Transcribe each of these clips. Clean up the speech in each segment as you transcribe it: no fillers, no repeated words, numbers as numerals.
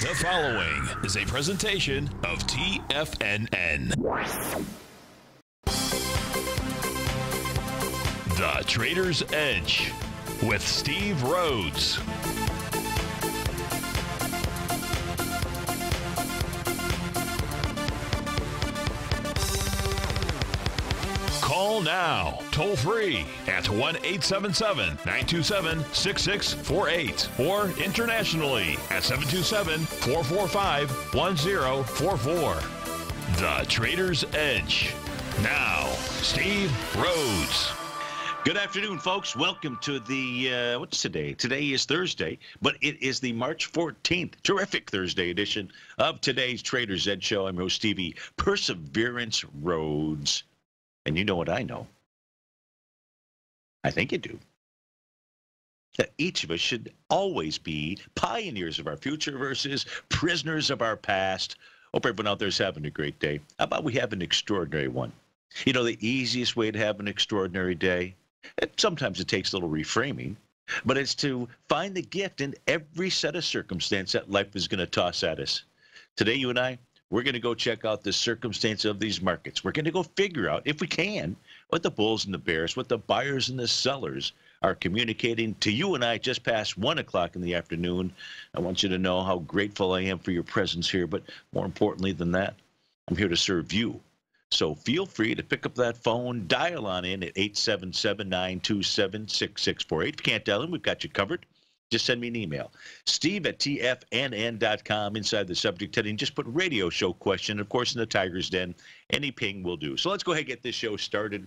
The following is a presentation of TFNN. The Trader's Edge with Steve Rhodes. Call now, toll free at 1-877-927-6648 or internationally at 727-445-1044. The Trader's Edge. Now, Steve Rhodes. Good afternoon, folks. Welcome to the, what's today? Today is Thursday, but it is the March 14th, terrific Thursday edition of today's Trader's Edge show. I'm host Stevie Perseverance Rhodes. And you know what I know. I think you do. That each of us should always be pioneers of our future versus prisoners of our past. Hope everyone out there is having a great day. How about we have an extraordinary one? You know, the easiest way to have an extraordinary day, sometimes it takes a little reframing, but it's to find the gift in every set of circumstance that life is going to toss at us. Today, you and I, we're going to go check out the circumstance of these markets. We're going to go figure out, if we can, what the bulls and the bears, what the buyers and the sellers are communicating to you and I just past 1 o'clock in the afternoon. I want you to know how grateful I am for your presence here, but more importantly than that, I'm here to serve you. So feel free to pick up that phone, dial on in at 877-927-6648. If you can't dial in, we've got you covered. Just send me an email, steve@tfnn.com. Inside the subject heading, just put radio show question. Of course, in the Tiger's Den, any ping will do. So let's go ahead and get this show started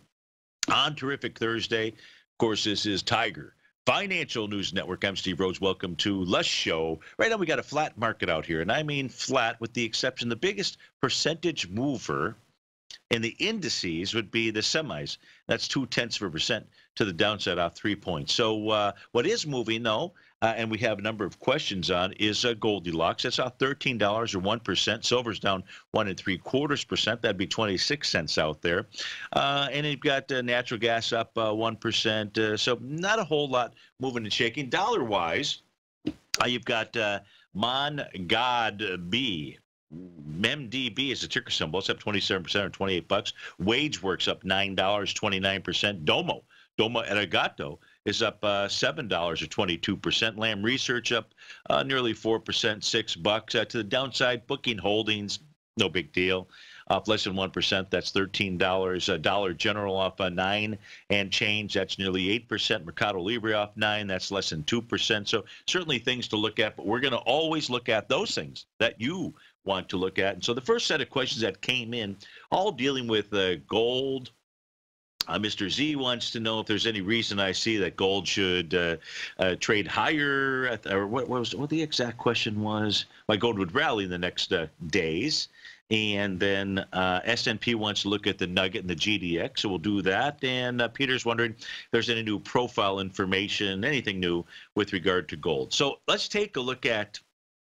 on terrific Thursday. Of course, this is Tiger Financial News Network. I'm Steve Rhodes. Welcome to the show. Right now, we got a flat market out here, and I mean flat with the exception. The biggest percentage mover in the indices would be the semis. That's 0.2% to the downside off 3 points. So what is moving, though, and we have a number of questions on, is Goldilocks. That's off $13 or 1%. Silver's down 1 3/4%. That'd be 26 cents out there. And you've got natural gas up 1%. So not a whole lot moving and shaking. Dollar-wise, you've got MonGodB. MDB is a ticker symbol. It's up 27% or 28 bucks. WageWorks up $9, 29%. Domo Arigato is up $7 or 22%. Lam Research up nearly 4%, $6. To the downside, Booking Holdings, no big deal. Off less than 1%, that's $13. Dollar General off 9 and change, that's nearly 8%. Mercado Libre off 9, that's less than 2%. So certainly things to look at, but we're going to always look at those things that you want to look at. And so the first set of questions that came in, all dealing with gold. Mr. Z wants to know if there's any reason I see that gold should trade higher, or what the exact question was. Why gold would rally in the next days. And then S&P wants to look at the nugget and the GDX, so we'll do that. And Peter's wondering if there's any new profile information, anything new with regard to gold. So let's take a look at,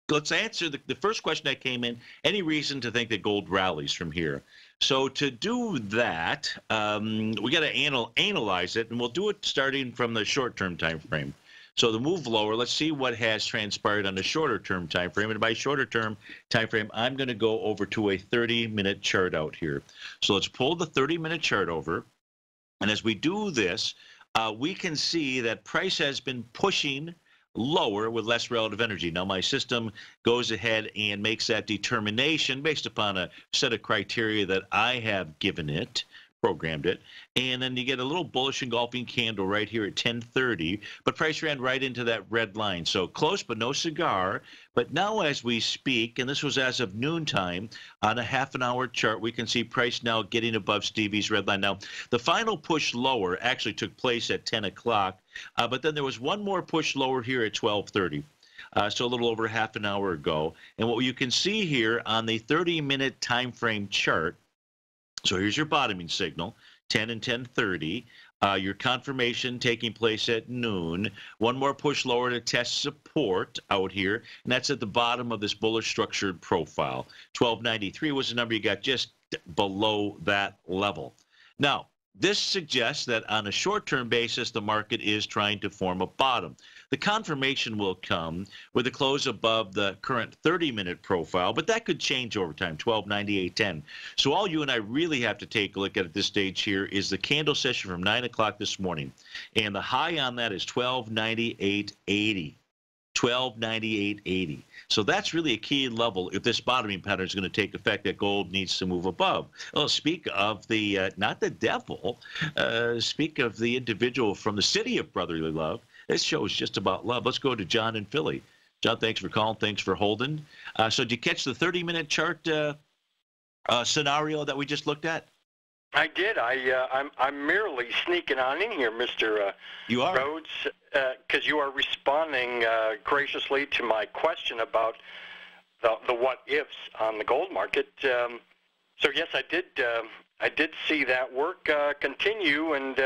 let's answer the first question that came in, any reason to think that gold rallies from here. So to do that, we got to analyze it, and we'll do it starting from the short-term time frame. So the move lower, let's see what has transpired on the shorter-term time frame. And by shorter-term time frame, I'm going to go over to a 30-minute chart out here. So let's pull the 30-minute chart over. And as we do this, we can see that price has been pushing lower with less relative energy. Now, my system goes ahead and makes that determination based upon a set of criteria that I have given it, programmed it, and then you get a little bullish engulfing candle right here at 10:30, but price ran right into that red line. So close, but no cigar. But now as we speak, and this was as of noontime, on a half-an-hour chart, we can see price now getting above Stevie's red line. Now, the final push lower actually took place at 10 o'clock, but then there was one more push lower here at 12:30. So a little over half an hour ago. And what you can see here on the 30-minute time frame chart, so here's your bottoming signal, 10 and 10:30. Your confirmation taking place at noon. One more push lower to test support out here, and that's at the bottom of this bullish structured profile. 1293 was the number you got just below that level. Now, this suggests that on a short-term basis, the market is trying to form a bottom. The confirmation will come with a close above the current 30-minute profile, but that could change over time, 1298.10. So all you and I really have to take a look at this stage here is the candle session from 9 o'clock this morning, and the high on that is 1298.80. 1298.80. So that's really a key level if this bottoming pattern is going to take effect that gold needs to move above. Well, speak of the, not the devil, speak of the individual from the city of brotherly love. This show is just about love. Let's go to John in Philly. John, thanks for calling. Thanks for holding. So did you catch the 30-minute chart scenario that we just looked at? I did. I'm merely sneaking on in here, Mr. You are? Rhodes, because you are responding graciously to my question about the what-ifs on the gold market. So yes, I did see that work continue, and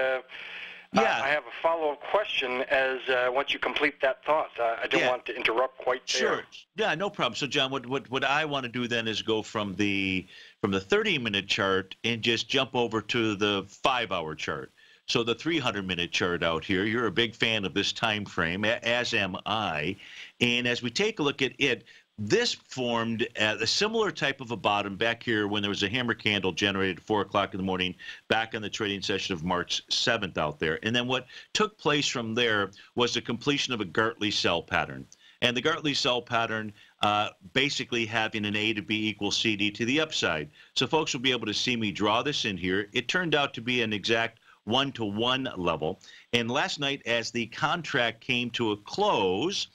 I have a follow-up question as once you complete that thought. I don't want to interrupt quite there. Sure. Yeah, no problem. So, John, what I want to do then is go from the 30-minute chart and just jump over to the 5-hour chart. So the 300-minute chart out here, you're a big fan of this time frame, as am I. And as we take a look at it, this formed a similar type of a bottom back here when there was a hammer candle generated at 4 o'clock in the morning back on the trading session of March 7th out there. And then what took place from there was the completion of a Gartley sell pattern. And the Gartley sell pattern basically having an A to B equals CD to the upside. So folks will be able to see me draw this in here. It turned out to be an exact 1-to-1 level. And last night, as the contract came to a close,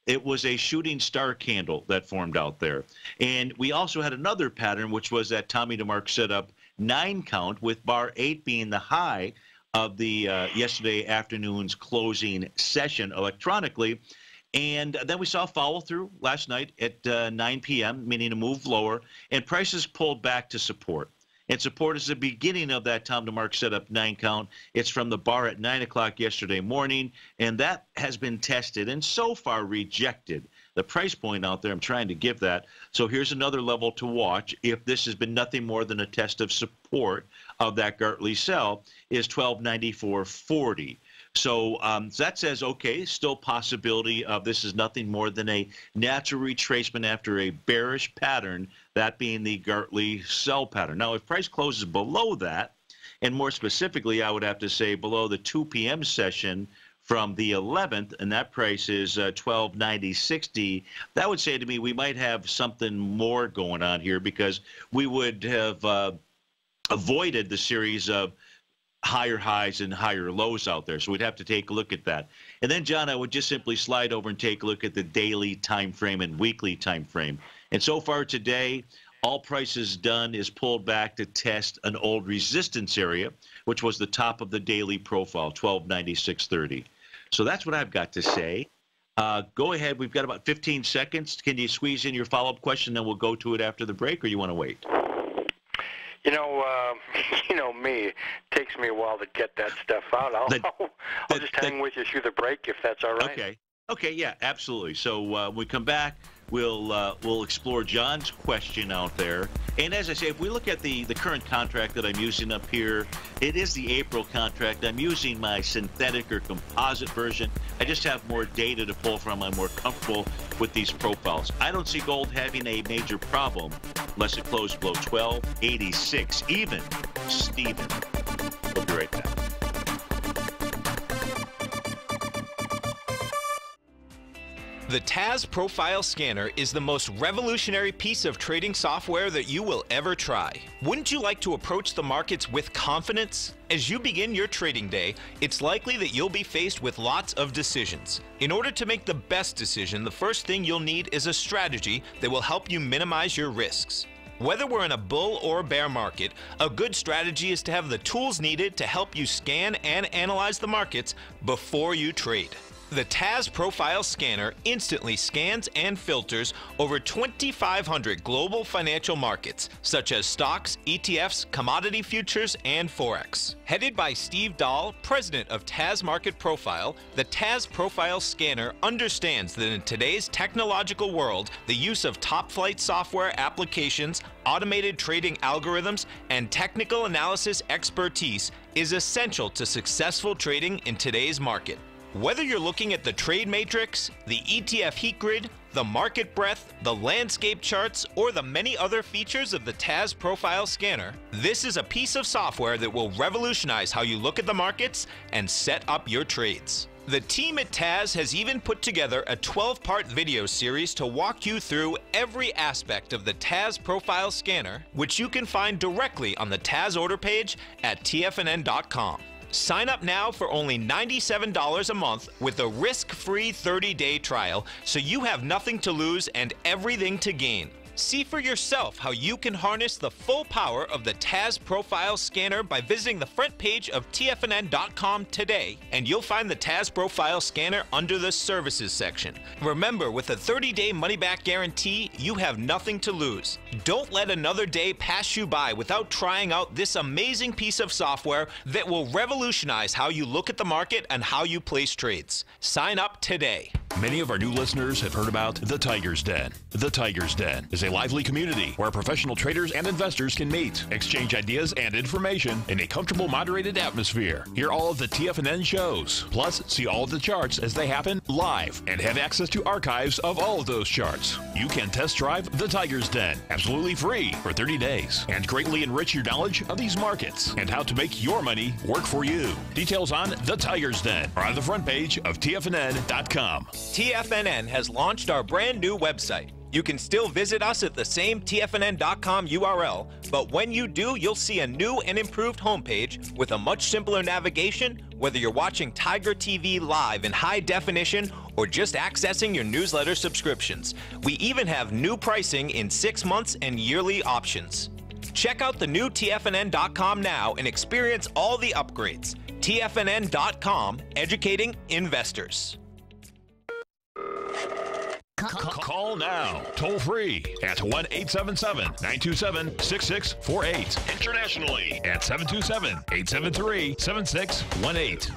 it was a shooting star candle that formed out there. And we also had another pattern, which was that Tommy DeMark set up 9 count, with bar 8 being the high of the yesterday afternoon's closing session electronically. And then we saw follow through last night at 9 p.m., meaning a move lower, and prices pulled back to support. And support is the beginning of that Tom DeMark setup 9 count. It's from the bar at 9 o'clock yesterday morning, and that has been tested and so far rejected. The price point out there, I'm trying to give that. So here's another level to watch. If this has been nothing more than a test of support of that Gartley sell, is 1294.40. So that says, okay, still possibility of this is nothing more than a natural retracement after a bearish pattern, that being the Gartley sell pattern. Now, if price closes below that, and more specifically, I would have to say below the 2 p.m. session from the 11th, and that price is 1290.60, that would say to me we might have something more going on here, because we would have avoided the series of higher highs and higher lows out there. So we'd have to take a look at that. And then, John, I would just simply slide over and take a look at the daily time frame and weekly time frame. And so far today, all prices done is pulled back to test an old resistance area, which was the top of the daily profile, 1296.30. So that's what I've got to say. Go ahead. We've got about 15 seconds. Can you squeeze in your follow-up question, then we'll go to it after the break, or you want to wait? You know me. It takes me a while to get that stuff out. I'll just hang with you through the break if that's all right. Okay, yeah, absolutely. So when we come back, we'll explore John's question out there. And as I say, if we look at the current contract that I'm using up here, it is the April contract. I'm using my synthetic or composite version. I just have more data to pull from. I'm more comfortable with these profiles. I don't see gold having a major problem unless it closed below 1286, even Steven. We'll be right back. The TAS Profile Scanner is the most revolutionary piece of trading software that you will ever try. Wouldn't you like to approach the markets with confidence? As you begin your trading day, it's likely that you'll be faced with lots of decisions. In order to make the best decision, the first thing you'll need is a strategy that will help you minimize your risks. Whether we're in a bull or bear market, a good strategy is to have the tools needed to help you scan and analyze the markets before you trade. The TAS Profile Scanner instantly scans and filters over 2,500 global financial markets, such as stocks, ETFs, commodity futures, and Forex. Headed by Steve Dahl, president of TAS Market Profile, the TAS Profile Scanner understands that in today's technological world, the use of top-flight software applications, automated trading algorithms, and technical analysis expertise is essential to successful trading in today's market. Whether you're looking at the trade matrix, the ETF heat grid, the market breadth, the landscape charts, or the many other features of the TAS Profile Scanner, this is a piece of software that will revolutionize how you look at the markets and set up your trades. The team at TAS has even put together a 12-part video series to walk you through every aspect of the TAS Profile Scanner, which you can find directly on the TAS order page at TFNN.com. Sign up now for only $97 a month with a risk-free 30-day trial, so you have nothing to lose and everything to gain. See for yourself how you can harness the full power of the TAS Profile Scanner by visiting the front page of TFNN.com today, and you'll find the TAS Profile Scanner under the Services section. Remember, with a 30-day money-back guarantee, you have nothing to lose. Don't let another day pass you by without trying out this amazing piece of software that will revolutionize how you look at the market and how you place trades. Sign up today. Many of our new listeners have heard about the Tiger's Den. The Tiger's Den is a lively community where professional traders and investors can meet, exchange ideas and information in a comfortable, moderated atmosphere. Hear all of the TFNN shows, plus see all of the charts as they happen live and have access to archives of all of those charts. You can test drive the Tiger's Den absolutely free for 30 days and greatly enrich your knowledge of these markets and how to make your money work for you. Details on the Tiger's Den are on the front page of TFNN.com. TFNN has launched our brand new website. You can still visit us at the same TFNN.com URL, but when you do, you'll see a new and improved homepage with a much simpler navigation, whether you're watching TigerTV live in high definition or just accessing your newsletter subscriptions. We even have new pricing in 6 months and yearly options. Check out the new TFNN.com now and experience all the upgrades. TFNN.com, educating investors. Call now, toll free at 1-877-927-6648. Internationally at 727-873-7618.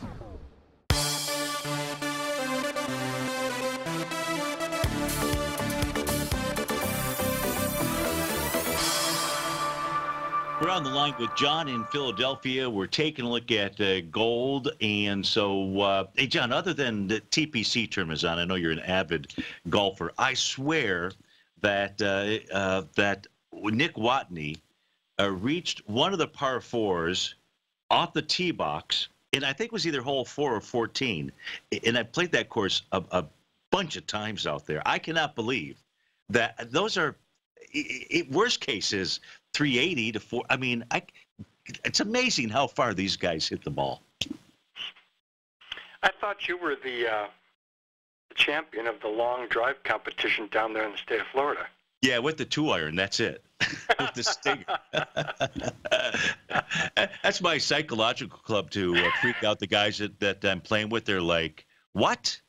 We're on the line with John in Philadelphia. We're taking a look at gold. And so, hey, John, other than the TPC tournaments on, I know you're an avid golfer. I swear that that Nick Watney reached one of the par fours off the tee box, and I think it was either hole 4 or 14. And I played that course a bunch of times out there. I cannot believe that those are worst case is 380 to 4. I mean, it's amazing how far these guys hit the ball. I thought you were the champion of the long drive competition down there in the state of Florida. Yeah, with the 2-iron, that's it. With the stinger. That's my psychological club to freak out the guys that I'm playing with. They're like, what?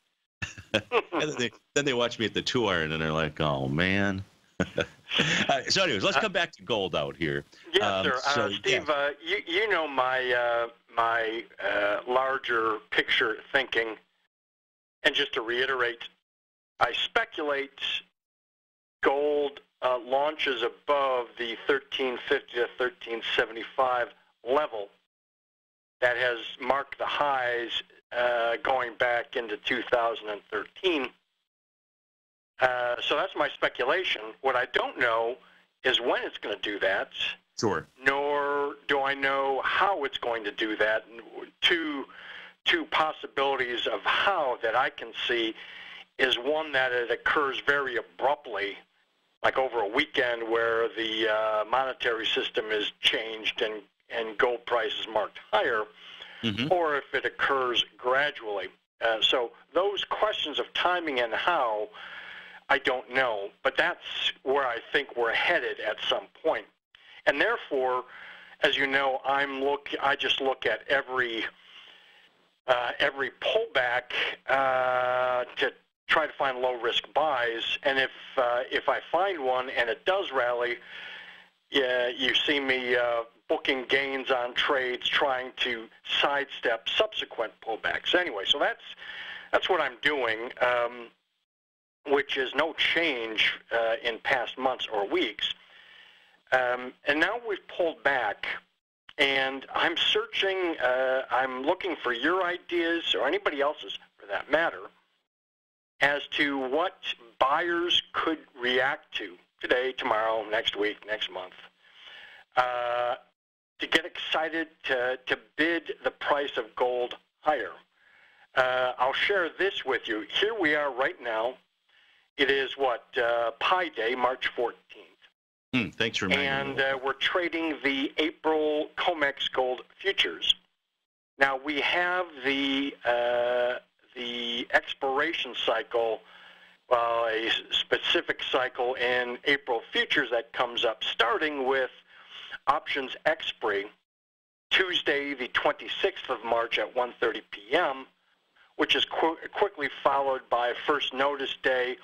And then they watch me at the 2-iron, and they're like, oh, man. So anyways, let's come back to gold out here. Yes, sir. Steve, yeah. You know my my larger picture thinking, and just to reiterate, I speculate gold launches above the 1350 to 1375 level that has marked the highs going back into 2013. So that's my speculation. What I don't know is when it's going to do that. Sure. Nor do I know how it's going to do that. Two possibilities of how that I can see is one that it occurs very abruptly, like over a weekend where the monetary system is changed and gold price is marked higher, or if it occurs gradually. So those questions of timing and how, I don't know, but that's where I think we're headed at some point. And therefore, as you know, I just look at every pullback to try to find low risk buys. And if I find one and it does rally, you see me booking gains on trades, trying to sidestep subsequent pullbacks. Anyway, so that's what I'm doing. Which is no change in past months or weeks. And now we've pulled back, and I'm searching, I'm looking for your ideas or anybody else's that matter, as to what buyers could react to today, tomorrow, next week, next month, to get excited to bid the price of gold higher. I'll share this with you. Here we are right now. It is Pi Day, March 14th. Thanks for reminding me. And we're trading the April COMEX gold futures. Now we have the expiration cycle, a specific cycle in April futures that comes up, starting with options expiry Tuesday, the 26th of March at 1:30 p.m., which is quickly followed by first notice day,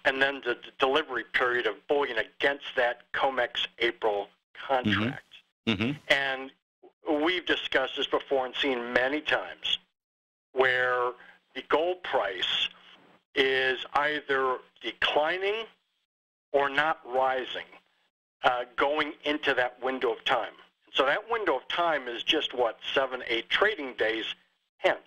and then the delivery period of bullion against that COMEX April contract. And we've discussed this before and seen many times where the gold price is either declining or not rising going into that window of time. So that window of time is just 7, 8 trading days hence.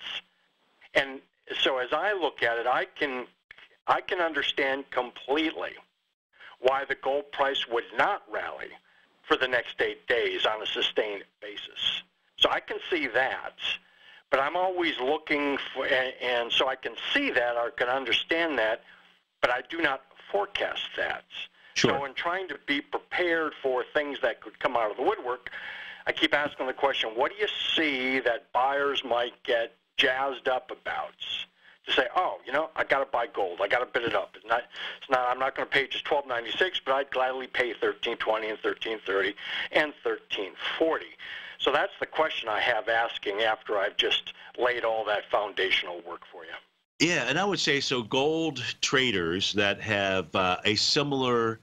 And so as I look at it, I can understand completely why the gold price would not rally for the next 8 days on a sustained basis. So I can see that, but I'm always looking for, and so I can see that or can understand that, but I do not forecast that. Sure. So in trying to be prepared for things that could come out of the woodwork, I keep asking the question, what do you see that buyers might get jazzed up about? To say, oh, I got to buy gold. I got to bid it up. I'm not going to pay just $12.96, but I'd gladly pay $13.20 and $13.30 and $13.40. So that's the question I have asking after I've just laid all that foundational work for you. Yeah, and I would say so. Gold traders that have a similar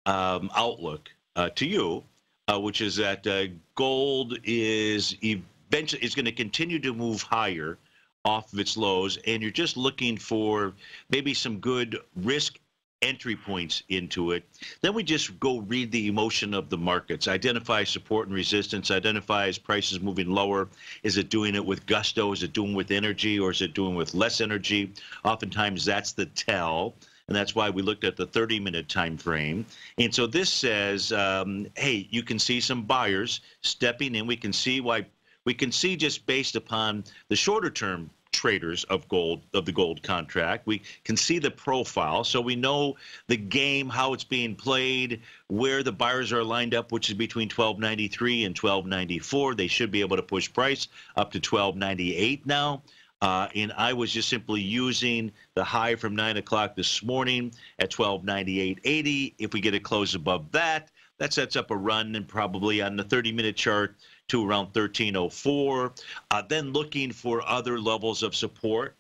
outlook to you, which is that gold is eventually going to continue to move higher off of its lows, and you're just looking for maybe some good risk entry points into it. Then we just go read the emotion of the markets, identify support and resistance, identify as prices moving lower. Is it doing it with gusto? Is it doing with energy, or is it doing with less energy? Oftentimes that's the tell, and that's why we looked at the 30-minute time frame. And so this says, hey, you can see some buyers stepping in. We can see why. We can see just based upon the shorter-term traders of gold, of the gold contract. We can see the profile, so we know the game, how it's being played, where the buyers are lined up, which is between 12.93 and 12.94. They should be able to push price up to 12.98 now. And I was just simply using the high from 9 o'clock this morning at 12.98.80. If we get a close above that, that sets up a run, and probably on the 30-minute chart to around 13.04. Then looking for other levels of support.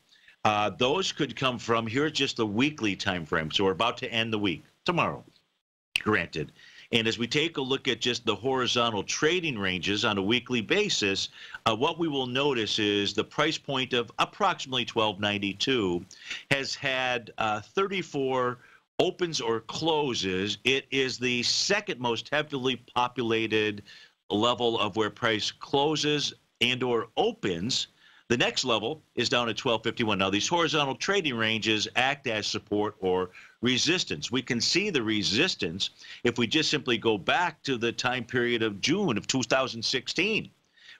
Those could come from, here's just the weekly time frame. So we're about to end the week tomorrow, granted. And as we take a look at just the horizontal trading ranges on a weekly basis, what we will notice is the price point of approximately 12.92 has had 34 opens or closes. It is the second most heavily populated level of where price closes and or opens. The next level is down at 12.51. Now, these horizontal trading ranges act as support or resistance. We can see the resistance if we just simply go back to the time period of June of 2016.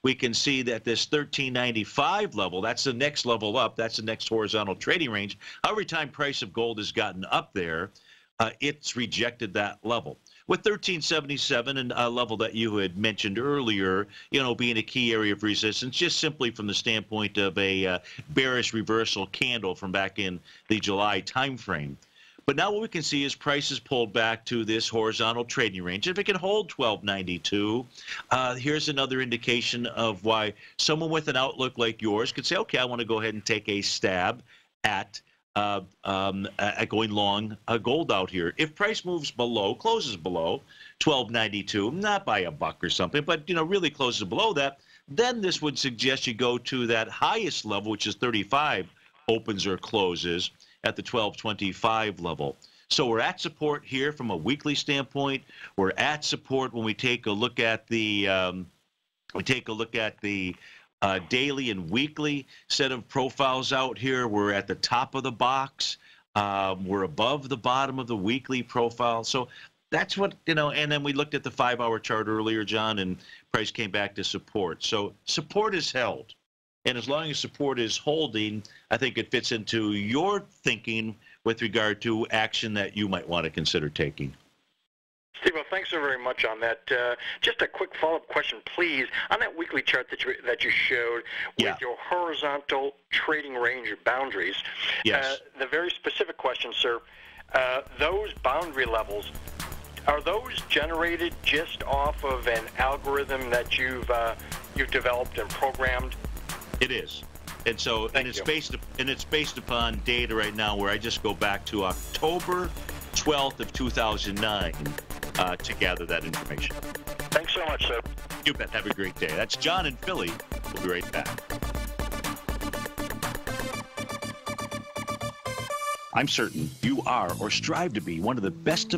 We can see that this 13.95 level, that's the next level up. That's the next horizontal trading range. Every time price of gold has gotten up there, it's rejected that level. With 13.77 and a level that you had mentioned earlier, being a key area of resistance, just simply from the standpoint of a bearish reversal candle from back in the July timeframe. But now what we can see is prices pulled back to this horizontal trading range. If it can hold 12.92, here's another indication of why someone with an outlook like yours could say, okay, I want to go ahead and take a stab at going long gold out here. If price moves below, closes below 12.92, not by a buck or something, but really closes below that, then this would suggest you go to that highest level, which is 35 opens or closes at the 12.25 level. So we're at support here from a weekly standpoint. We're at support when we take a look at the daily and weekly set of profiles out here. We're at the top of the box. We're above the bottom of the weekly profile. So that's what, and then we looked at the 5-hour chart earlier, John, and price came back to support. So support is held. And as long as support is holding, I think it fits into your thinking with regard to action that you might want to consider taking. Steve, well, thanks so very much on that. Just a quick follow-up question, please. On that weekly chart that you showed with your horizontal trading range boundaries, the very specific question, sir, those boundary levels, are those generated just off of an algorithm that you've developed and programmed? It is. And so, it's based upon data right now where I just go back to October 12th of 2009 to gather that information. Thanks so much, sir. You bet. Have a great day. That's John in Philly. We'll be right back. I'm certain you are or strive to be one of the best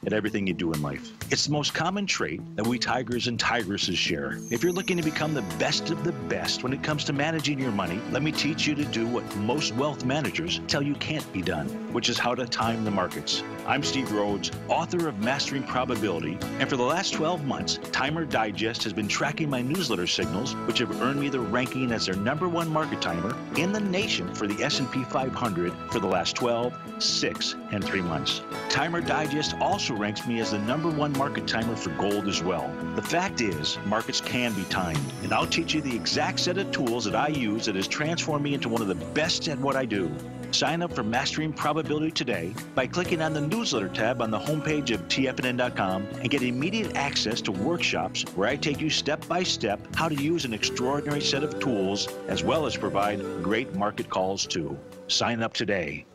at everything you do in life. It's the most common trait that we tigers and tigresses share. If you're looking to become the best of the best when it comes to managing your money, let me teach you to do what most wealth managers tell you can't be done, which is how to time the markets. I'm Steve Rhodes, author of Mastering Probability, and for the last 12 months, Timer Digest has been tracking my newsletter signals, which have earned me the ranking as their #1 market timer in the nation for the S&P 500 for the last 12, 6, and 3 months. Timer Digest also ranks me as the #1 market timer for gold as well. The fact is, markets can be timed, and I'll teach you the exact set of tools that I use that has transformed me into one of the best at what I do. Sign up for Mastering Probability today by clicking on the newsletter tab on the homepage of TFNN.com and get immediate access to workshops where I take you step by step how to use an extraordinary set of tools as well as provide great market calls too. Sign up today.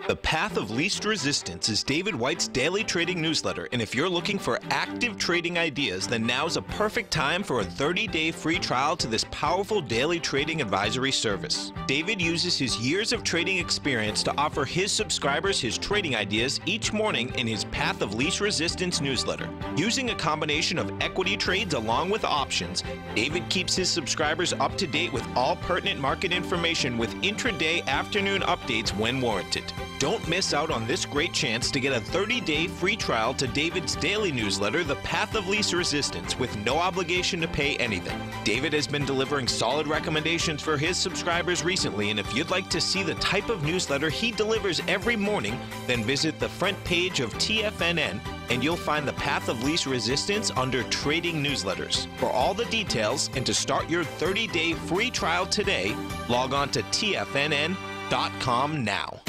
The Path of Least Resistance is David White's daily trading newsletter, and if you're looking for active trading ideas, then now's a perfect time for a 30-day free trial to this powerful daily trading advisory service. David uses his years of trading experience to offer his subscribers his trading ideas each morning in his Path of Least Resistance newsletter. Using a combination of equity trades along with options, David keeps his subscribers up to date with all pertinent market information with intraday afternoon updates when warranted. Don't miss out on this great chance to get a 30-day free trial to David's daily newsletter, The Path of Least Resistance, with no obligation to pay anything. David has been delivering solid recommendations for his subscribers recently, and if you'd like to see the type of newsletter he delivers every morning, then visit the front page of TFNN and you'll find the Path of Least Resistance under Trading Newsletters. For all the details and to start your 30-day free trial today, log on to TFNN.com now.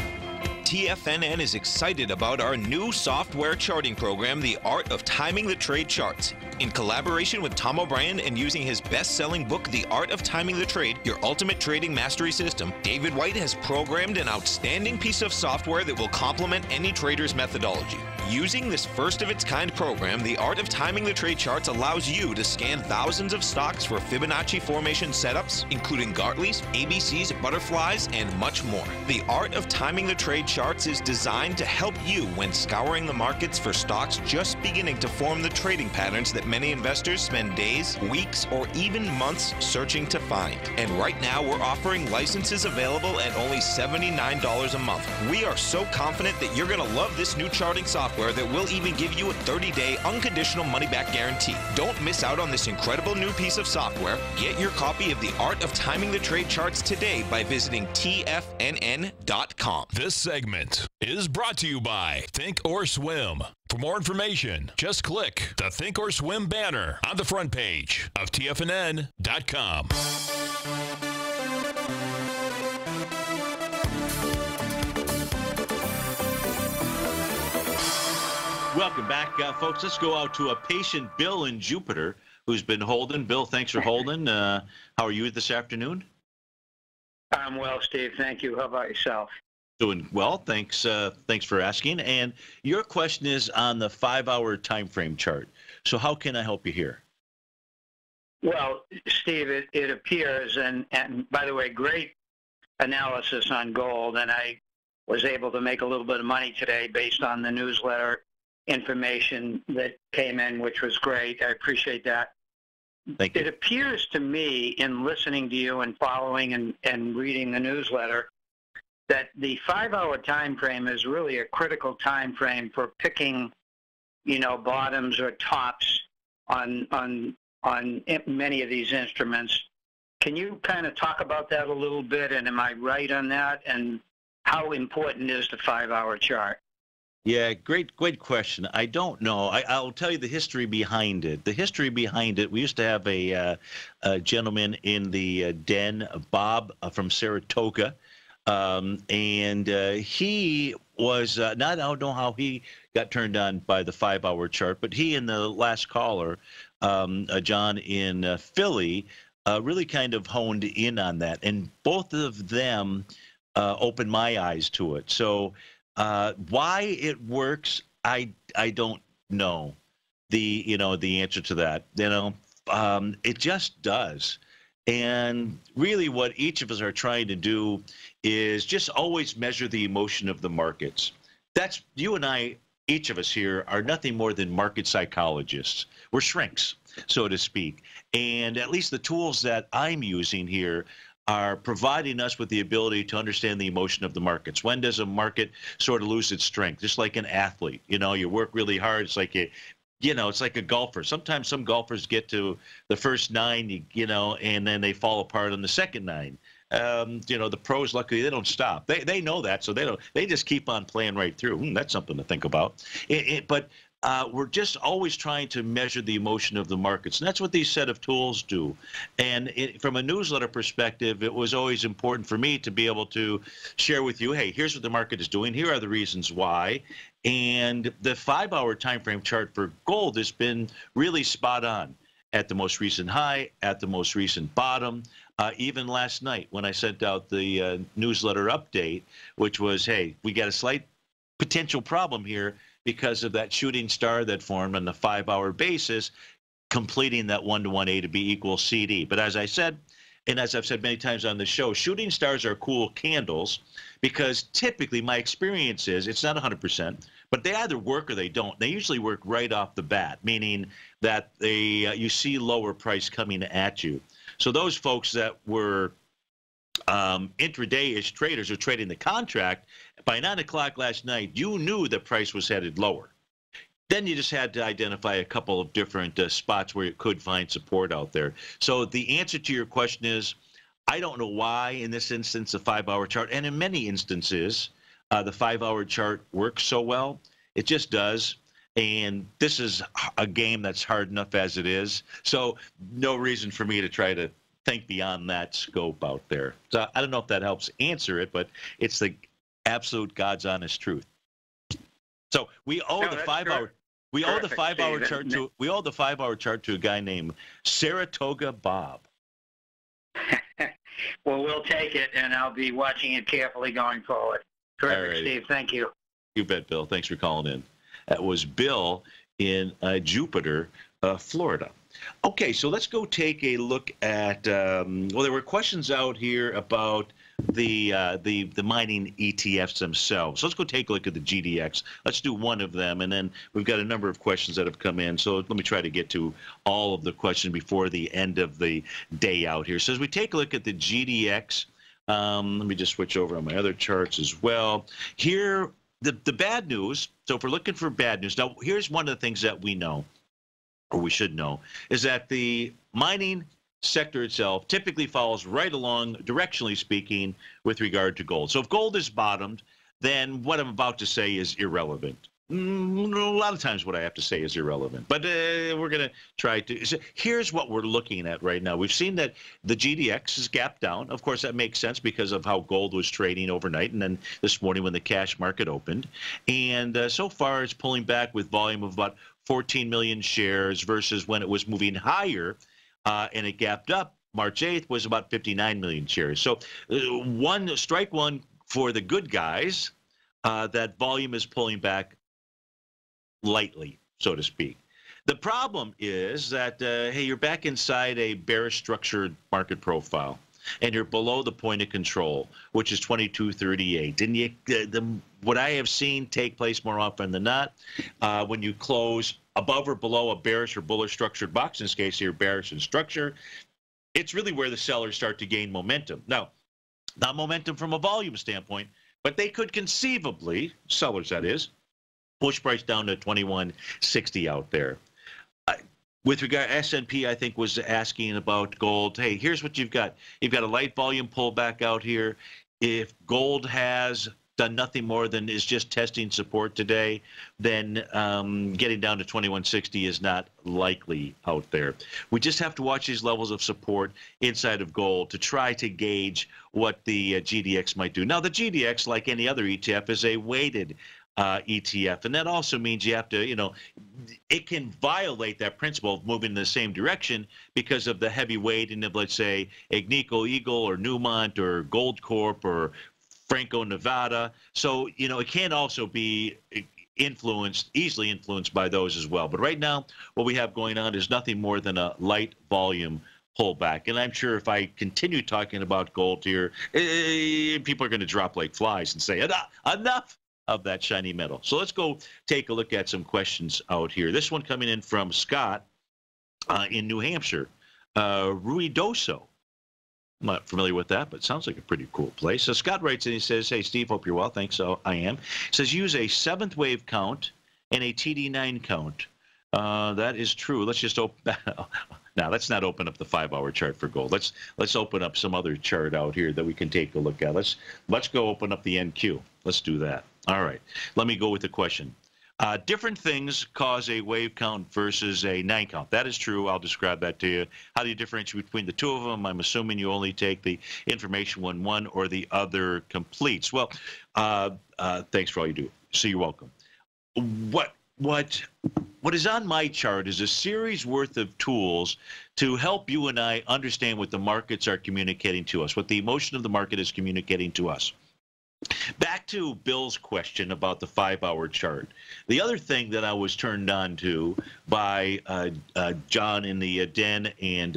TFNN is excited about our new software charting program, The Art of Timing the Trade Charts. In collaboration with Tom O'Brien and using his best-selling book, The Art of Timing the Trade, Your Ultimate Trading Mastery System, David White has programmed an outstanding piece of software that will complement any trader's methodology. Using this first-of-its-kind program, The Art of Timing the Trade Charts allows you to scan thousands of stocks for Fibonacci formation setups, including Gartley's, ABC's, butterflies, and much more. The Art of Timing the Trade Charts is designed to help you when scouring the markets for stocks just beginning to form the trading patterns that many investors spend days, weeks, or even months searching to find. And right now, we're offering licenses available at only $79 a month. We are so confident that you're going to love this new charting software that will even give you a 30-day unconditional money-back guarantee. Don't miss out on this incredible new piece of software. Get your copy of The Art of Timing the Trade Charts today by visiting TFNN.com. This segment is brought to you by Think or Swim. For more information, just click the Think or Swim banner on the front page of TFNN.com. Welcome back, folks. Let's go out to a patient Bill in Jupiter who's been holding. Bill, thanks for holding. How are you this afternoon? I'm well, Steve. Thank you. How about yourself? Doing well. Thanks. Thanks for asking. And your question is on the 5-hour time frame chart. So how can I help you here? Well, Steve, it appears, and by the way, great analysis on gold, and I was able to make a little bit of money today based on the newsletter information that came in, which was great. I appreciate that. Thank you. It appears to me, in listening to you and following and reading the newsletter, that the 5-hour time frame is really a critical time frame for picking, bottoms or tops on many of these instruments. Can you kind of talk about that a little bit? And am I right on that? And how important is the 5-hour chart? Yeah, great question. I don't know. I'll tell you the history behind it. The history behind it, we used to have a gentleman in the den, Bob from Saratoga, and he was, I don't know how he got turned on by the 5-hour chart, but he and the last caller, John in Philly, really kind of honed in on that. And both of them opened my eyes to it. So why it works, I don't know the answer to that. It just does. And really what each of us are trying to do is just always measure the emotion of the markets. That's you and I, each of us here, are nothing more than market psychologists. We're shrinks, so to speak. And at least the tools that I'm using here are providing us with the ability to understand the emotion of the markets. When does a market sort of lose its strength? Just like an athlete, you work really hard. It's like it's like a golfer. Sometimes some golfers get to the first 9, and then they fall apart on the second 9. The pros, luckily, they don't stop. They know that, so they just keep on playing right through. That's something to think about. But we're just always trying to measure the emotion of the markets, and that's what these set of tools do. And from a newsletter perspective, it was always important for me to be able to share with you, hey, here's what the market is doing. Here are the reasons why. And the 5-hour time frame chart for gold has been really spot on at the most recent high, at the most recent bottom. Even last night when I sent out the newsletter update, which was, hey, we got a slight potential problem here because of that shooting star that formed on the 5-hour basis, completing that 1-to-1 A to B equals CD. But as I said, and as I've said many times on the show, shooting stars are cool candles because typically my experience is it's not 100%, but they either work or they don't. They usually work right off the bat, meaning that you see lower price coming at you. So those folks that were intraday-ish traders who are trading the contract, by 9 o'clock last night, you knew the price was headed lower. Then you just had to identify a couple of different spots where you could find support out there. So the answer to your question is, I don't know why in this instance the 5-hour chart, and in many instances, the 5-hour chart works so well. It just does. And this is a game that's hard enough as it is. So no reason for me to try to think beyond that scope out there. So I don't know if that helps answer it, but it's the absolute God's honest truth. So we owe the 5-hour. We owe the 5-hour chart to the 5-hour chart to a guy named Saratoga Bob. Well, we'll take it, and I'll be watching it carefully going forward. Terrific, Steve. Thank you. You bet, Bill. Thanks for calling in. That was Bill in Jupiter, Florida. Okay, so let's go take a look at. Well, there were questions out here about the mining ETFs themselves. So let's go take a look at the GDX. Let's do one of them, and then we've got a number of questions that have come in. So let me try to get to all of the questions before the end of the day out here. So as we take a look at the GDX, let me just switch over on my other charts as well. Here, the bad news. So if we're looking for bad news, now here's one of the things that we know, or we should know, is that the mining sector itself typically follows right along, directionally speaking, with regard to gold. So if gold is bottomed, then what I'm about to say is irrelevant. A lot of times what I have to say is irrelevant, but we're going to try to. So here's what we're looking at right now. We've seen that the GDX is gapped down. Of course, that makes sense because of how gold was trading overnight and then this morning when the cash market opened. And so far, it's pulling back with volume of about 14 million shares versus when it was moving higher and it gapped up. March 8th was about 59 million shares. So strike one for the good guys. That volume is pulling back lightly, so to speak. The problem is that, hey, you're back inside a bearish structured market profile. and you're below the point of control, which is 22.38. And what I have seen take place more often than not, when you close above or below a bearish or bullish structured box, in this case here, bearish in structure, it's really where the sellers start to gain momentum. Now, not momentum from a volume standpoint, but they could conceivably, sellers that is, push price down to 21.60 out there. With regard, S&P, I think, was asking about gold. Hey, here's what you've got. You've got a light volume pullback out here. If gold has done nothing more than is just testing support today, then getting down to 21.60 is not likely out there. We just have to watch these levels of support inside of gold to try to gauge what the GDX might do. Now, the GDX, like any other ETF, is a weighted ETF, and that also means you have to, it can violate that principle of moving in the same direction because of the heavy weighting of, let's say, Agnico Eagle or Newmont or Goldcorp or Franco-Nevada. So, it can also be easily influenced by those as well. But right now, what we have going on is nothing more than a light volume pullback. And I'm sure if I continue talking about gold here, people are going to drop like flies and say, enough of that shiny metal. So let's go take a look at some questions out here. This one coming in from Scott in New Hampshire. Ruidoso. I'm not familiar with that, but it sounds like a pretty cool place. So Scott writes in, he says, hey, Steve, hope you're well. Thanks, so I am. He says, use a 7th wave count and a TD9 count. That is true. Let's just open. Now, let's not open up the 5-hour chart for gold. Let's open up some other chart out here that we can take a look at. Let's go open up the NQ. Let's do that. All right. Let me go with the question. Different things cause a wave count versus a 9 count. That is true. I'll describe that to you. How do you differentiate between the two of them? I'm assuming you only take the information when one or the other completes. Well, thanks for all you do. So you're welcome. What is on my chart is a series worth of tools to help you and I understand what the markets are communicating to us, what the emotion of the market is communicating to us. Back to Bill's question about the 5-hour chart. The other thing that I was turned on to by John in the den and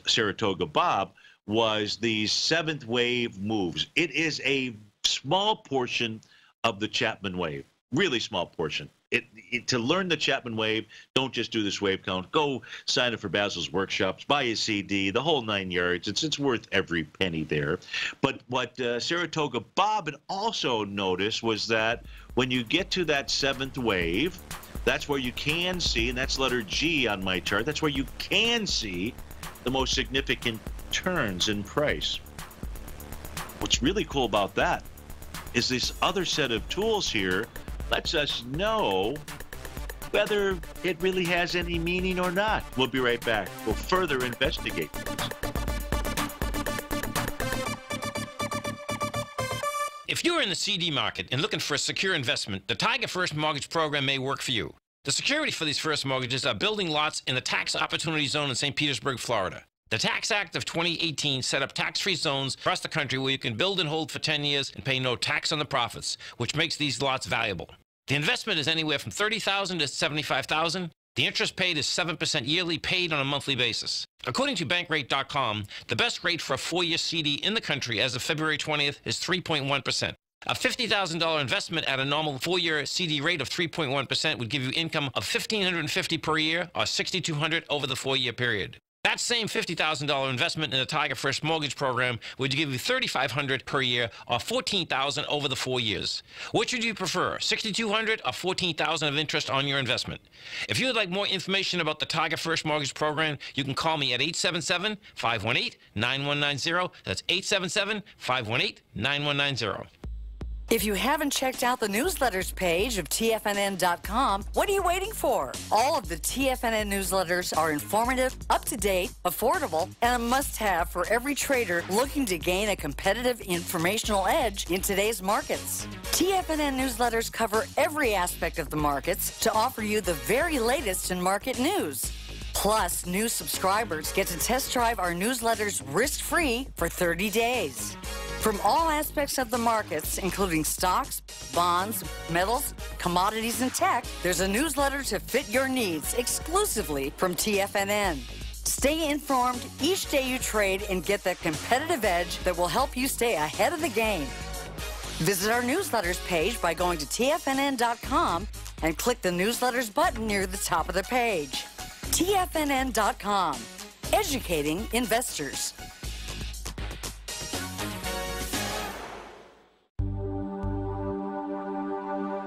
Saratoga Bob was these 7th wave moves. It is a small portion of the Chapman wave, really small portion. To learn the Chapman wave, don't just do this wave count. Go sign up for Basil's workshops, buy a CD, the whole 9 yards. It's worth every penny there. But what Saratoga Bob had also noticed was that when you get to that 7th wave, that's where you can see, and that's letter G on my chart, that's where you can see the most significant turns in price. What's really cool about that is this other set of tools here lets us know whether it really has any meaning or not. We'll be right back. We'll further investigate this. If you're in the CD market and looking for a secure investment, the Tiger First Mortgage Program may work for you. The security for these first mortgages are building lots in the tax opportunity zone in St. Petersburg, Florida. The Tax Act of 2018 set up tax-free zones across the country where you can build and hold for 10 years and pay no tax on the profits, which makes these lots valuable. The investment is anywhere from $30,000 to $75,000. The interest paid is 7% yearly, paid on a monthly basis. According to Bankrate.com, the best rate for a 4-year CD in the country as of February 20th is 3.1%. A $50,000 investment at a normal 4-year CD rate of 3.1% would give you income of $1,550 per year or $6,200 over the 4-year period. That same $50,000 investment in the Tiger First Mortgage Program would give you $3,500 per year or $14,000 over the 4 years. Which would you prefer, $6,200 or $14,000 of interest on your investment? If you would like more information about the Tiger First Mortgage Program, you can call me at 877-518-9190. That's 877-518-9190. If you haven't checked out the newsletters page of TFNN.com, what are you waiting for? All of the TFNN newsletters are informative, up-to-date, affordable, and a must-have for every trader looking to gain a competitive informational edge in today's markets. TFNN newsletters cover every aspect of the markets to offer you the very latest in market news. Plus, new subscribers get to test drive our newsletters risk-free for 30 days. From all aspects of the markets, including stocks, bonds, metals, commodities, and tech, there's a newsletter to fit your needs exclusively from TFNN. Stay informed each day you trade and get that competitive edge that will help you stay ahead of the game. Visit our newsletters page by going to TFNN.com and click the newsletters button near the top of the page. TFNN.com, educating investors.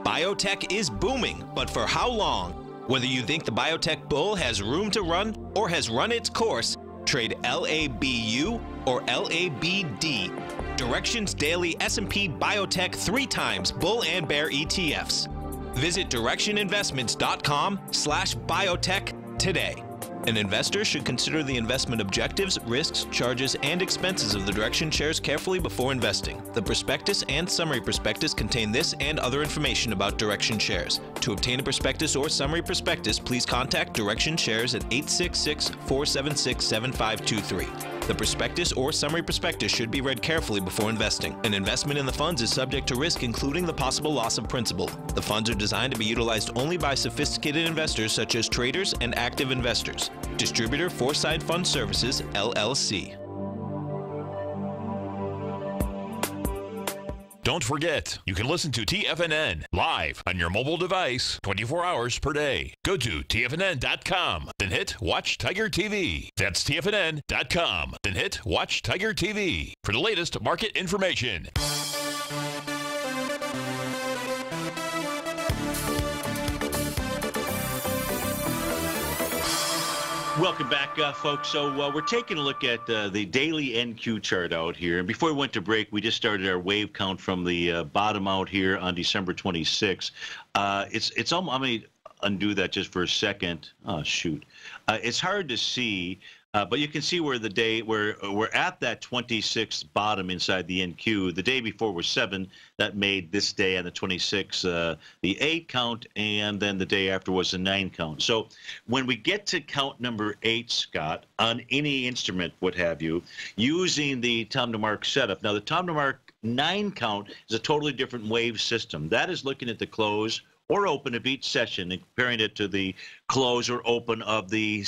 Biotech is booming, but for how long? Whether you think the biotech bull has room to run or has run its course, trade LABU or LABD. Direction's daily S&P Biotech 3 times bull and bear ETFs. Visit directioninvestments.com/biotech today. An investor should consider the investment objectives, risks, charges, and expenses of the Direction shares carefully before investing. The prospectus and summary prospectus contain this and other information about Direction shares. To obtain a prospectus or summary prospectus, please contact Direction shares at 866-476-7523. The prospectus or summary prospectus should be read carefully before investing. An investment in the funds is subject to risk, including the possible loss of principal. The funds are designed to be utilized only by sophisticated investors such as traders and active investors. Distributor Foreside Fund Services, LLC. Don't forget, you can listen to TFNN live on your mobile device 24 hours per day. Go to TFNN.com, then hit Watch Tiger TV. That's TFNN.com, then hit Watch Tiger TV for the latest market information. Welcome back, folks. So we're taking a look at the daily NQ chart out here. And before we went to break, we just started our wave count from the bottom out here on December 26th. It's almost, let me undo that just for a second. Oh, shoot. It's hard to see, but you can see where the day, where we're at that 26th bottom inside the NQ. The day before was 7. That made this day on the 26th the 8 count, and then the day after was the 9 count. So when we get to count number 8, Scott, on any instrument, what have you, using the Tom DeMark setup. Now, the Tom DeMark 9 count is a totally different wave system. That is looking at the close or open of each session and comparing it to the close or open of the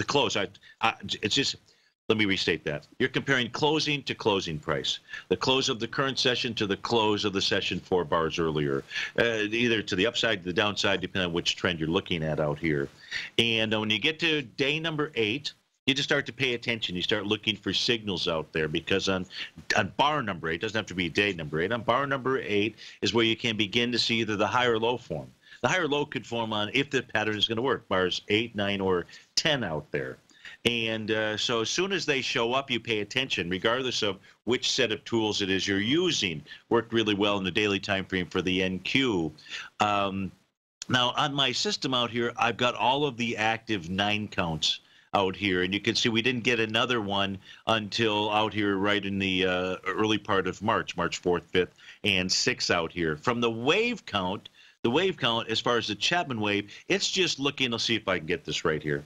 close. It's just, let me restate that. You're comparing closing to closing price. The close of the current session to the close of the session 4 bars earlier, either to the upside, to the downside, depending on which trend you're looking at out here. And when you get to day number 8, you just start to pay attention. You start looking for signals out there, because on bar number 8, doesn't have to be day number 8, on bar number 8 is where you can begin to see either the high or low form. The higher low could form on if the pattern is going to work, bars 8, 9, or 10 out there. And so as soon as they show up, you pay attention, regardless of which set of tools it is you're using. Worked really well in the daily time frame for the NQ. Now, on my system out here, I've got all of the active 9 counts out here, and you can see we didn't get another one until out here right in the early part of March 4th, 5th, and 6th out here. From the wave count, as far as the Chapman wave, it's just looking, let's see if I can get this right here.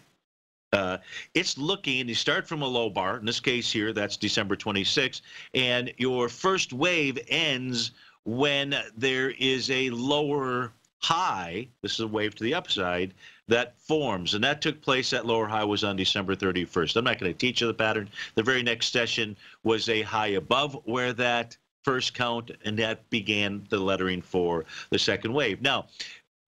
It's looking, you start from a low bar, in this case here, that's December 26th, and your first wave ends when there is a lower high, this is a wave to the upside, that forms, and that took place, that lower high was on December 31st. I'm not going to teach you the pattern. The very next session was a high above where that first count, and that began the lettering for the second wave. Now,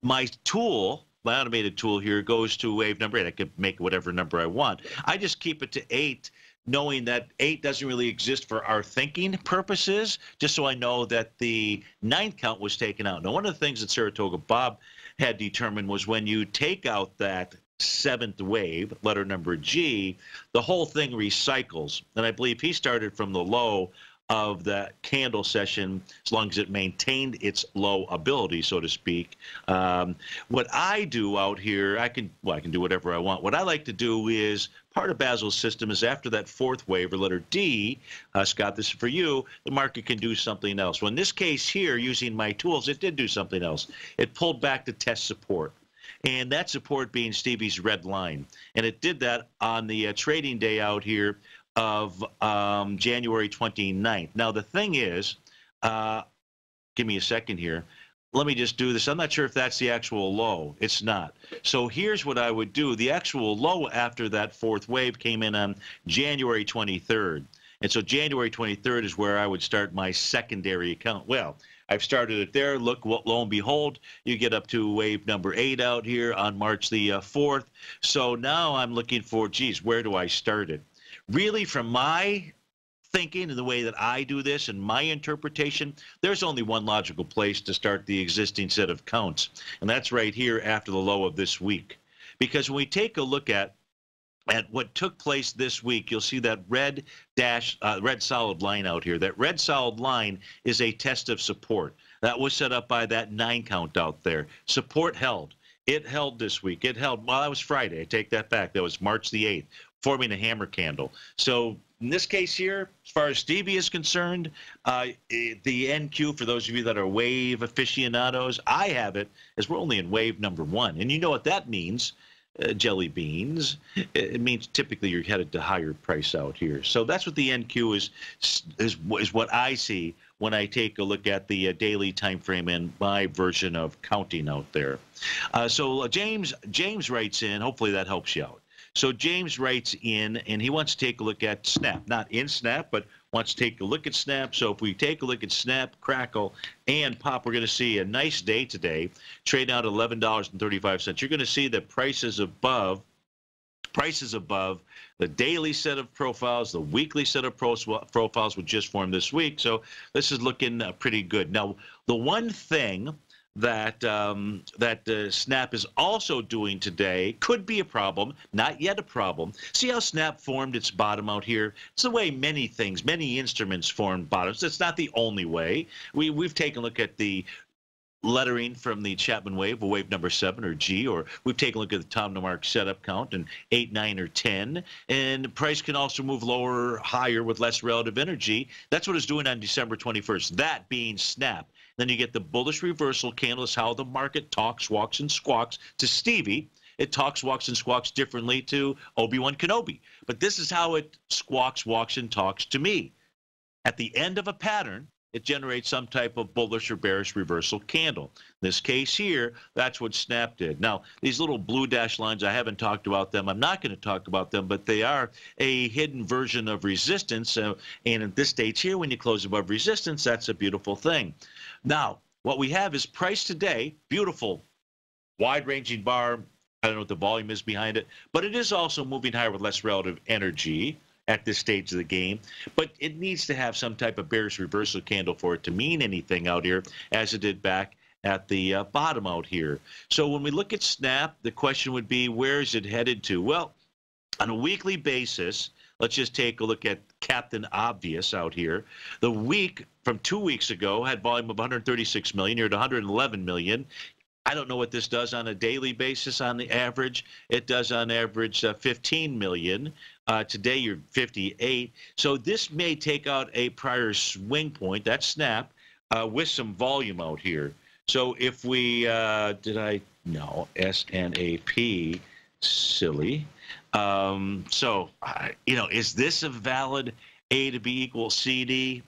my tool, my automated tool here, goes to wave number 8. I could make whatever number I want. I just keep it to 8, knowing that 8 doesn't really exist for our thinking purposes, just so I know that the 9th count was taken out. Now, one of the things that Saratoga Bob had determined was when you take out that 7th wave, letter number G, the whole thing recycles. And I believe he started from the low of that candle session, as long as it maintained its low ability, so to speak. What I do out here, I can do whatever I want. What I like to do is, part of Basil's system is after that 4th wave, or letter D, Scott, this is for you, the market can do something else. Well, in this case here, using my tools, it did do something else. It pulled back to test support. And that support being Stevie's red line. And it did that on the trading day out here of January 29th. Now, the thing is, give me a second here. let me just do this. I'm not sure if that's the actual low. It's not. So here's what I would do. The actual low after that fourth wave came in on January 23rd. And so January 23rd is where I would start my secondary account. Well, I've started it there. Look, lo and behold, you get up to wave number 8 out here on March the 4th. So now I'm looking for, geez, where do I start it? Really, from my thinking and the way that I do this and my interpretation, there's only one logical place to start the existing set of counts, and that's right here after the low of this week. Because when we take a look at what took place this week, you'll see that red solid line out here. That red solid line is a test of support. That was set up by that 9 count out there. Support held. It held this week. It held, well, that was Friday. I take that back. That was March the 8th, forming a hammer candle. So in this case here, as far as Stevie is concerned, the NQ, for those of you that are wave aficionados, I have it as we're only in wave number 1. And you know what that means, jelly beans. It means typically you're headed to higher price out here. So that's what the NQ is what I see when I take a look at the daily time frame and my version of counting out there. So James writes in, hopefully that helps you out. So James writes in, and he wants to take a look at Snap, not in Snap, but wants to take a look at Snap. So if we take a look at Snap, Crackle, and Pop, we're going to see a nice day today, trade out $11.35. You're going to see that prices above the daily set of profiles, the weekly set of profiles would just form this week. So this is looking pretty good. Now, the one thing that Snap is also doing today could be a problem, not yet a problem. See how Snap formed its bottom out here? It's the way many things, many instruments form bottoms. It's not the only way. We've taken a look at the lettering from the Chapman wave, wave number 7 or G, or we've taken a look at the Tom DeMark setup count and 8, 9, or 10. And price can also move lower, higher with less relative energy. That's what it's doing on December 21st, that being Snap. Then you get the bullish reversal candle is how the market talks, walks, and squawks to Stevie. It talks, walks, and squawks differently to Obi-Wan Kenobi. But this is how it squawks, walks, and talks to me. At the end of a pattern, it generates some type of bullish or bearish reversal candle. In this case here, that's what Snap did. Now, these little blue dash lines, I haven't talked about them. I'm not going to talk about them, but they are a hidden version of resistance. And at this stage here, when you close above resistance, that's a beautiful thing. Now, what we have is price today, beautiful, wide-ranging bar. I don't know what the volume is behind it, but it is also moving higher with less relative energy at this stage of the game. But it needs to have some type of bearish reversal candle for it to mean anything out here, as it did back at the bottom out here. So when we look at Snap, the question would be, where is it headed to? Well, on a weekly basis, let's just take a look at Captain Obvious out here. The week from 2 weeks ago had volume of 136 million. You're at 111 million. I don't know what this does on a daily basis on the average. It does on average 15 million. Today you're 58. So this may take out a prior swing point, that's Snap, with some volume out here. So if we, no, SNAP, silly. So, is this a valid A to B equals CD?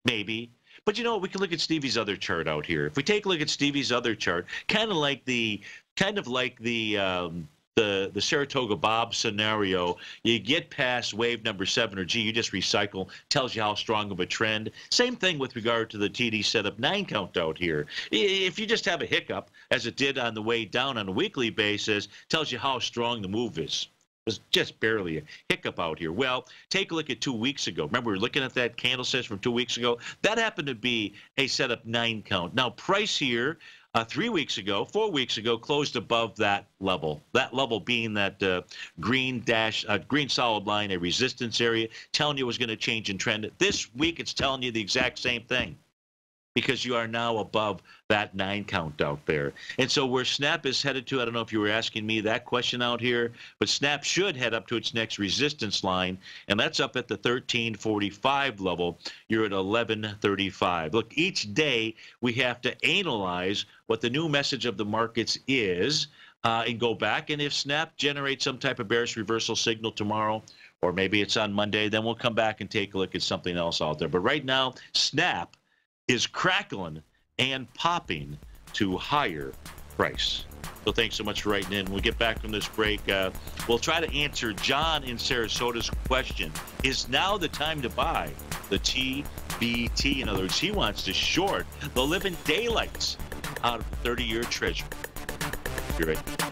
Maybe. But we can look at Stevie's other chart out here. If we take a look at Stevie's other chart, kind of like the Saratoga Bob scenario, you get past wave number 7 or G, you just recycle, tells you how strong of a trend. Same thing with regard to the TD setup 9 count out here. If you just have a hiccup, as it did on the way down on a weekly basis, tells you how strong the move is. Was just barely a hiccup out here. Well, take a look at 2 weeks ago. Remember, we were looking at that candle set from 2 weeks ago? That happened to be a setup 9 count. Now, price here 3 weeks ago, 4 weeks ago, closed above that level. That level being that green solid line, a resistance area, telling you it was going to change in trend. This week, it's telling you the exact same thing, because you are now above that 9 count out there. And so where Snap is headed to, I don't know if you were asking me that question out here, but Snap should head up to its next resistance line, and that's up at the 1345 level. You're at 1135. Look, each day we have to analyze what the new message of the markets is and go back, and if Snap generates some type of bearish reversal signal tomorrow, or maybe it's on Monday, then we'll come back and take a look at something else out there. But right now, Snap is crackling and popping to higher price. So thanks so much for writing in. We'll get back from this break. We'll try to answer John in Sarasota's question. Is now the time to buy the TBT? In other words, he wants to short the living daylights out of the 30-year treasury. You're right.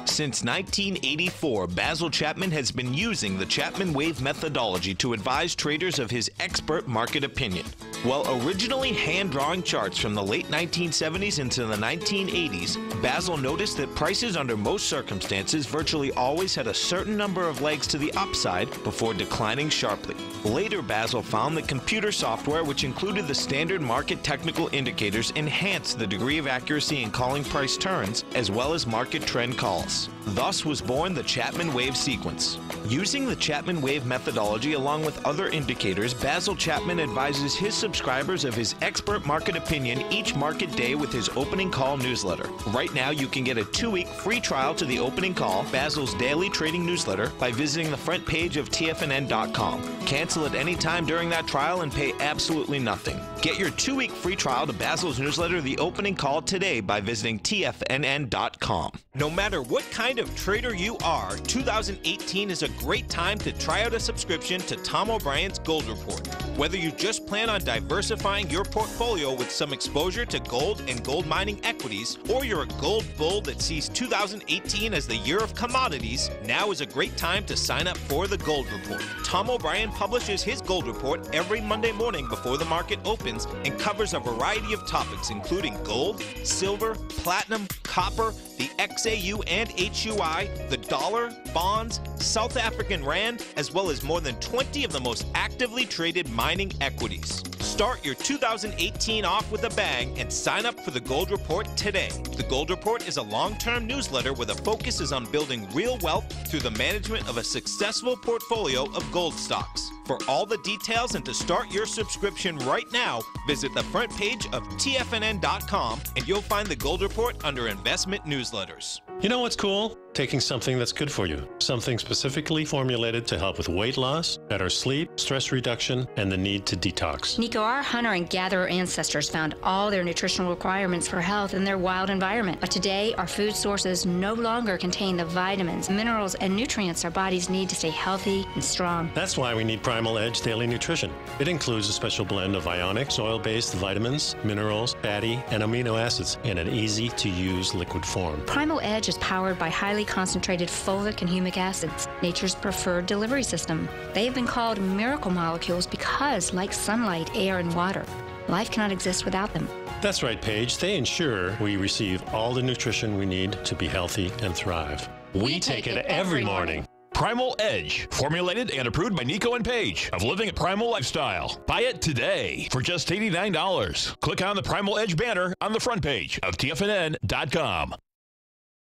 Since 1984, Basil Chapman has been using the Chapman Wave methodology to advise traders of his expert market opinion. While originally hand-drawing charts from the late 1970s into the 1980s, Basil noticed that prices under most circumstances virtually always had a certain number of legs to the upside before declining sharply. Later, Basil found that computer software, which included the standard market technical indicators, enhanced the degree of accuracy in calling price turns, as well as market trend calls. Thus was born the Chapman Wave sequence. Using the Chapman Wave methodology along with other indicators, Basil Chapman advises his subscribers of his expert market opinion each market day with his opening call newsletter. Right now, you can get a 2-week free trial to the opening call, Basil's daily trading newsletter, by visiting the front page of TFNN.com. Cancel at any time during that trial and pay absolutely nothing. Get your 2-week free trial to Basil's newsletter, The Opening Call, today by visiting TFNN.com. No matter what kind of trader you are, 2018 is a great time to try out a subscription to Tom O'Brien's Gold Report. Whether you just plan on diversifying your portfolio with some exposure to gold and gold mining equities, or you're a gold bull that sees 2018 as the year of commodities, now is a great time to sign up for the Gold Report. Tom O'Brien publishes his Gold Report every Monday morning before the market opens and covers a variety of topics including gold, silver, platinum, copper, the XAU and HUI, the dollar, bonds, South African rand, as well as more than 20 of the most actively traded mining equities. Start your 2018 off with a bang and sign up for the Gold Report today. The Gold Report is a long-term newsletter where the focus is on building real wealth through the management of a successful portfolio of gold stocks. For all the details and to start your subscription right now, visit the front page of TFNN.com and you'll find the Gold Report under Investment Newsletters. You know what's cool? Taking something that's good for you. Something specifically formulated to help with weight loss, better sleep, stress reduction, and the need to detox. Nico, our hunter and gatherer ancestors found all their nutritional requirements for health in their wild environment. But today, our food sources no longer contain the vitamins, minerals, and nutrients our bodies need to stay healthy and strong. That's why we need Primal Edge Daily Nutrition. It includes a special blend of ionic, soil-based vitamins, minerals, fatty, and amino acids in an easy-to-use liquid form. Primal Edge is powered by highly concentrated fulvic and humic acids, nature's preferred delivery system. They have been called miracle molecules because, like sunlight, air, and water, life cannot exist without them. That's right, Paige. They ensure we receive all the nutrition we need to be healthy and thrive. We take it every morning. Primal Edge, formulated and approved by Nico and Paige of Living a Primal Lifestyle. Buy it today for just $89. Click on the Primal Edge banner on the front page of TFNN.com.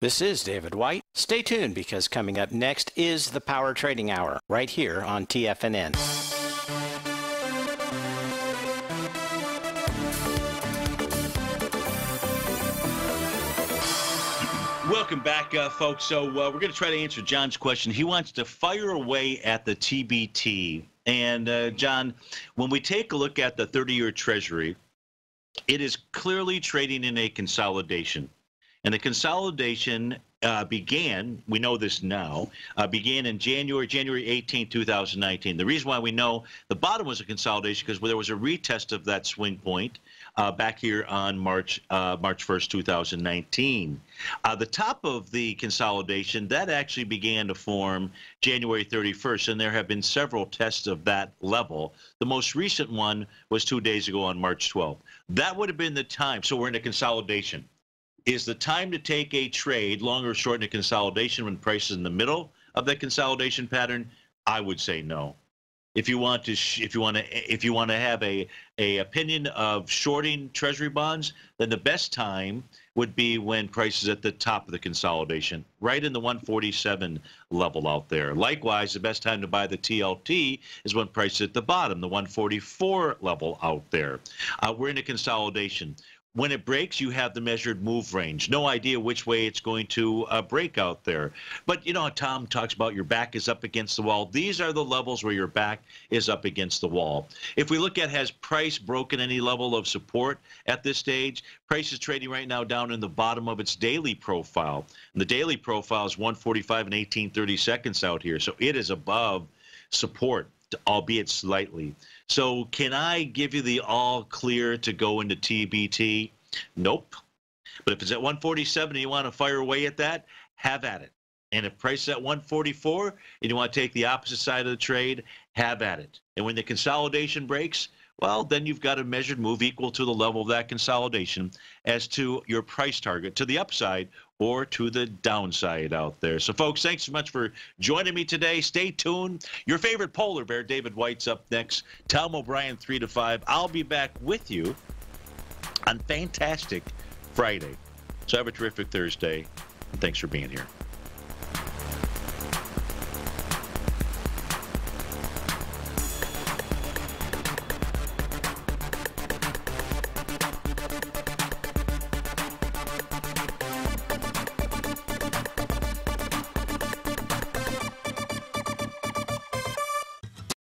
This is David White. Stay tuned because coming up next is the Power Trading Hour right here on TFNN. Welcome back, folks. So we're going to try to answer John's question. He wants to fire away at the TBT. And, John, when we take a look at the 30-year Treasury, it is clearly trading in a consolidation. And the consolidation began, we know this now, began in January 18, 2019. The reason why we know the bottom was a consolidation because there was a retest of that swing point back here on March 1st, 2019. The top of the consolidation, that actually began to form January 31st, and there have been several tests of that level. The most recent one was 2 days ago on March 12th. That would have been the time. So we're in a consolidation. Is the time to take a trade, long or short, in a consolidation when price is in the middle of that consolidation pattern? I would say no. If you want to have a opinion of shorting Treasury bonds, then the best time would be when price is at the top of the consolidation, right in the 147 level out there. Likewise, the best time to buy the TLT is when price is at the bottom, the 144 level out there. We're in a consolidation. when it breaks, you have the measured move range. No idea which way it's going to break out there. But, you know, Tom talks about your back is up against the wall. These are the levels where your back is up against the wall. If we look at, has price broken any level of support at this stage? Price is trading right now down in the bottom of its daily profile. And the daily profile is 145 and 1830 seconds out here. So it is above support, albeit slightly. So can I give you the all clear to go into TBT? Nope. But if it's at 147 and you want to fire away at that, have at it. And if price is at 144 and you want to take the opposite side of the trade, have at it. And when the consolidation breaks, well, then you've got a measured move equal to the level of that consolidation as to your price target to the upside or to the downside out there. So, folks, thanks so much for joining me today. Stay tuned. Your favorite polar bear, David White's up next. Tom O'Brien, 3 to 5. I'll be back with you on Fantastic Friday. So have a terrific Thursday, and thanks for being here.